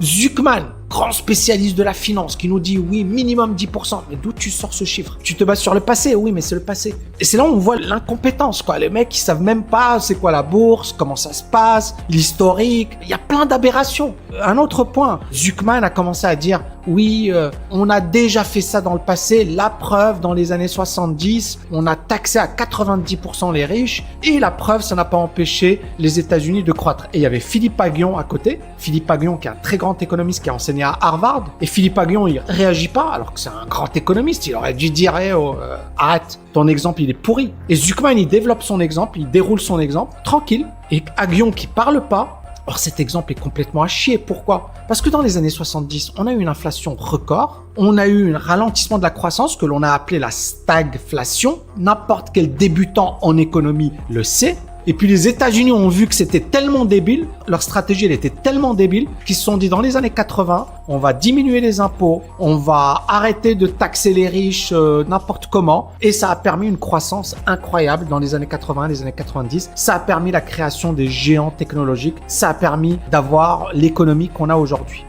Zuckman, grand spécialiste de la finance, qui nous dit oui, minimum 10%. Mais d'où tu sors ce chiffre? Tu te bases sur le passé? Oui, mais c'est le passé. Et c'est là où on voit l'incompétence, quoi. Les mecs, ils savent même pas c'est quoi la bourse, comment ça se passe, l'historique. Il y a plein d'aberrations. Un autre point, Zuckman a commencé à dire oui, on a déjà fait ça dans le passé. La preuve, dans les années 70, on a taxé à 90% les riches. Et la preuve, ça n'a pas empêché les États-Unis de croître. Et il y avait Philippe Aghion à côté. Philippe Aghion, qui est un très grand économiste qui a enseigné à Harvard. Et Philippe Aghion, il réagit pas, alors que c'est un grand économiste. Il aurait dû dire, arrête, ton exemple, il est pourri. Et Zuckman, il développe son exemple, il déroule son exemple, tranquille. Et Aghion, qui parle pas, or cet exemple est complètement à chier. Pourquoi? Parce que dans les années 70, on a eu une inflation record, on a eu un ralentissement de la croissance que l'on a appelé la stagflation. N'importe quel débutant en économie le sait. Et puis les États-Unis ont vu que c'était tellement débile, leur stratégie elle était tellement débile qu'ils se sont dit dans les années 80, on va diminuer les impôts, on va arrêter de taxer les riches n'importe comment. Et ça a permis une croissance incroyable dans les années 80, les années 90. Ça a permis la création des géants technologiques, ça a permis d'avoir l'économie qu'on a aujourd'hui.